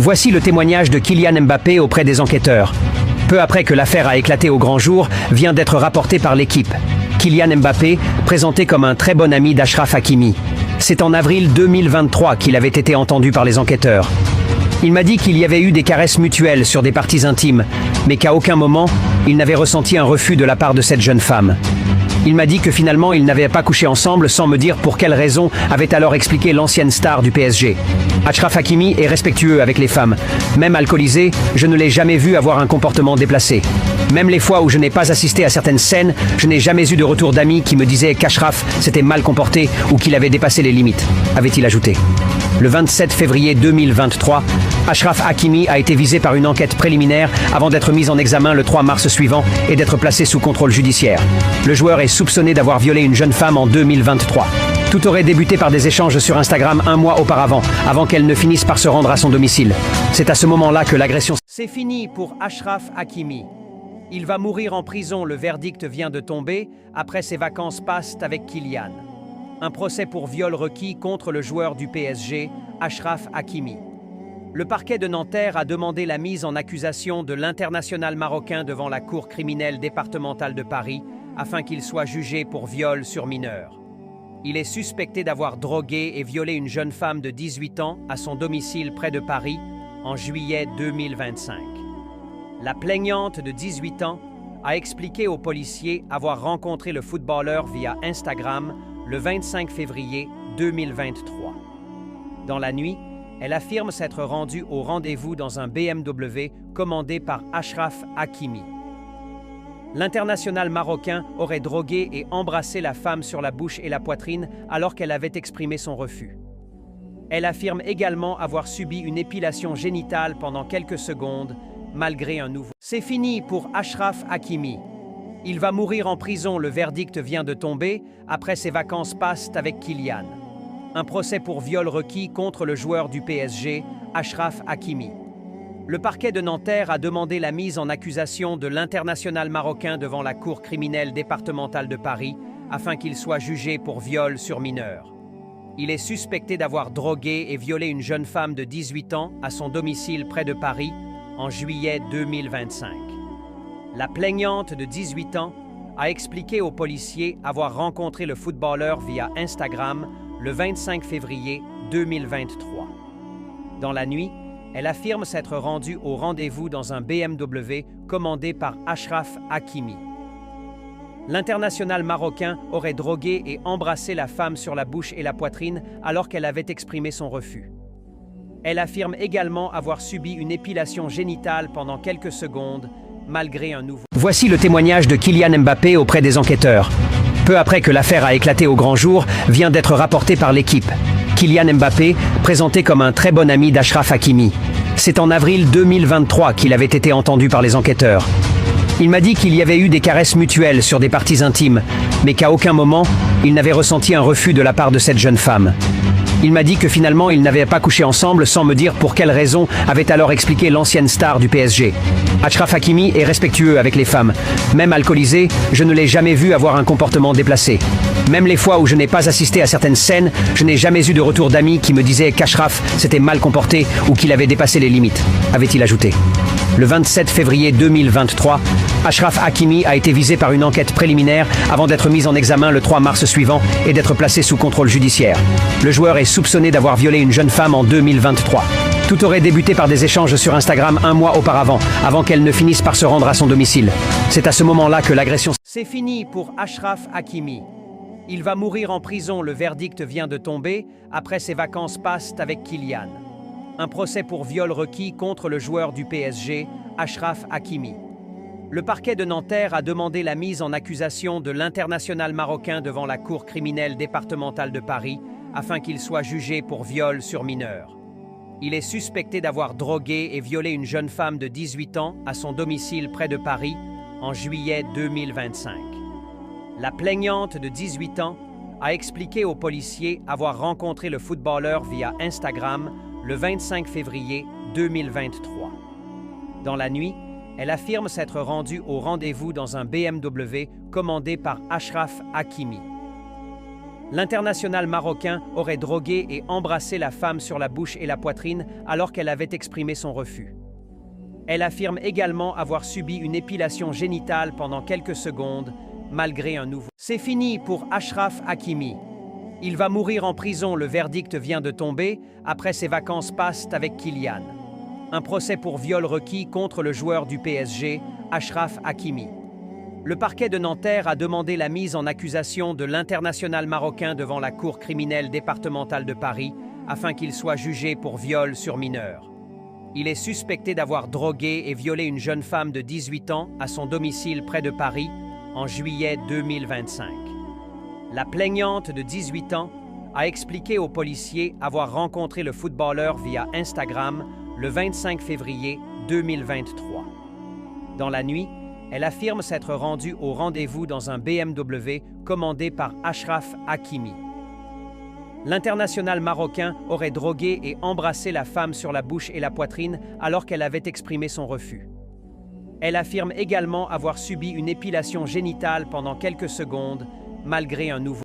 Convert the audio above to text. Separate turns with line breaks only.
Voici le témoignage de Kylian Mbappé auprès des enquêteurs. Peu après que l'affaire a éclaté au grand jour, vient d'être rapporté par l'équipe. Kylian Mbappé, présenté comme un très bon ami d'Achraf Hakimi. C'est en avril 2023 qu'il avait été entendu par les enquêteurs. Il m'a dit qu'il y avait eu des caresses mutuelles sur des parties intimes, mais qu'à aucun moment, il n'avait ressenti un refus de la part de cette jeune femme. Il m'a dit que finalement, ils n'avaient pas couché ensemble sans me dire pour quelle raison, avait alors expliqué l'ancienne star du PSG. Achraf Hakimi est respectueux avec les femmes. Même alcoolisé, je ne l'ai jamais vu avoir un comportement déplacé. Même les fois où je n'ai pas assisté à certaines scènes, je n'ai jamais eu de retour d'amis qui me disaient qu'Achraf s'était mal comporté ou qu'il avait dépassé les limites, avait-il ajouté. Le 27 février 2023, Achraf Hakimi a été visé par une enquête préliminaire avant d'être mis en examen le 3 mars suivant et d'être placé sous contrôle judiciaire. Le joueur est soupçonné d'avoir violé une jeune femme en 2023. Tout aurait débuté par des échanges sur Instagram un mois auparavant, avant qu'elle ne finisse par se rendre à son domicile. C'est à ce moment-là que l'agression... C'est fini pour Achraf Hakimi. Il va mourir en prison, le verdict vient de tomber, après ses vacances passées avec Kylian. Un procès pour viol requis contre le joueur du PSG, Achraf Hakimi. Le parquet de Nanterre a demandé la mise en accusation de l'international marocain devant la Cour criminelle départementale de Paris, afin qu'il soit jugé pour viol sur mineur. Il est suspecté d'avoir drogué et violé une jeune femme de 18 ans à son domicile près de Paris en juillet 2025. La plaignante de 18 ans a expliqué aux policiers avoir rencontré le footballeur via Instagram le 25 février 2023. Dans la nuit, elle affirme s'être rendue au rendez-vous dans un BMW commandé par Achraf Hakimi. L'international marocain aurait drogué et embrassé la femme sur la bouche et la poitrine alors qu'elle avait exprimé son refus. Elle affirme également avoir subi une épilation génitale pendant quelques secondes, malgré un nouveau... C'est fini pour Achraf Hakimi. Il va mourir en prison, le verdict vient de tomber, après ses vacances passées avec Kylian. Un procès pour viol requis contre le joueur du PSG, Achraf Hakimi. Le parquet de Nanterre a demandé la mise en accusation de l'international marocain devant la Cour criminelle départementale de Paris, afin qu'il soit jugé pour viol sur mineur. Il est suspecté d'avoir drogué et violé une jeune femme de 18 ans à son domicile près de Paris en juillet 2025. La plaignante de 18 ans a expliqué aux policiers avoir rencontré le footballeur via Instagram le 25 février 2023. Dans la nuit, elle affirme s'être rendue au rendez-vous dans un BMW commandé par Achraf Hakimi. L'international marocain aurait drogué et embrassé la femme sur la bouche et la poitrine alors qu'elle avait exprimé son refus. Elle affirme également avoir subi une épilation génitale pendant quelques secondes, malgré un nouveau... Voici le témoignage de Kylian Mbappé auprès des enquêteurs. Peu après que l'affaire a éclaté au grand jour, vient d'être rapporté par l'équipe. Kylian Mbappé, présenté comme un très bon ami d'Achraf Hakimi. C'est en avril 2023 qu'il avait été entendu par les enquêteurs. Il m'a dit qu'il y avait eu des caresses mutuelles sur des parties intimes, mais qu'à aucun moment, il n'avait ressenti un refus de la part de cette jeune femme. Il m'a dit que finalement, ils n'avaient pas couché ensemble sans me dire pour quelle raison, avait alors expliqué l'ancienne star du PSG. Achraf Hakimi est respectueux avec les femmes. Même alcoolisé, je ne l'ai jamais vu avoir un comportement déplacé. Même les fois où je n'ai pas assisté à certaines scènes, je n'ai jamais eu de retour d'amis qui me disaient qu'Achraf s'était mal comporté ou qu'il avait dépassé les limites, avait-il ajouté. Le 27 février 2023, Achraf Hakimi a été visé par une enquête préliminaire avant d'être mis en examen le 3 mars suivant et d'être placé sous contrôle judiciaire. Le joueur est soupçonné d'avoir violé une jeune femme en 2023. Tout aurait débuté par des échanges sur Instagram un mois auparavant, avant qu'elle ne finisse par se rendre à son domicile. C'est à ce moment-là que l'agression... C'est fini pour Achraf Hakimi. Il va mourir en prison, le verdict vient de tomber, après ses vacances passées avec Kylian. Un procès pour viol requis contre le joueur du PSG, Achraf Hakimi. Le parquet de Nanterre a demandé la mise en accusation de l'international marocain devant la Cour criminelle départementale de Paris, afin qu'il soit jugé pour viol sur mineur. Il est suspecté d'avoir drogué et violé une jeune femme de 18 ans à son domicile près de Paris en juillet 2025. La plaignante de 18 ans a expliqué aux policiers avoir rencontré le footballeur via Instagram le 25 février 2023. Dans la nuit, elle affirme s'être rendue au rendez-vous dans un BMW commandé par Achraf Hakimi. L'international marocain aurait drogué et embrassé la femme sur la bouche et la poitrine alors qu'elle avait exprimé son refus. Elle affirme également avoir subi une épilation génitale pendant quelques secondes, malgré un nouveau. C'est fini pour Achraf Hakimi. Il va mourir en prison, le verdict vient de tomber, après ses vacances passent avec Kylian. Un procès pour viol requis contre le joueur du PSG, Achraf Hakimi. Le parquet de Nanterre a demandé la mise en accusation de l'international marocain devant la Cour criminelle départementale de Paris afin qu'il soit jugé pour viol sur mineur. Il est suspecté d'avoir drogué et violé une jeune femme de 18 ans à son domicile près de Paris en juillet 2025. La plaignante de 18 ans a expliqué aux policiers avoir rencontré le footballeur via Instagram le 25 février 2023. Dans la nuit, elle affirme s'être rendue au rendez-vous dans un BMW commandé par Achraf Hakimi. L'international marocain aurait drogué et embrassé la femme sur la bouche et la poitrine alors qu'elle avait exprimé son refus. Elle affirme également avoir subi une épilation génitale pendant quelques secondes, malgré un nouveau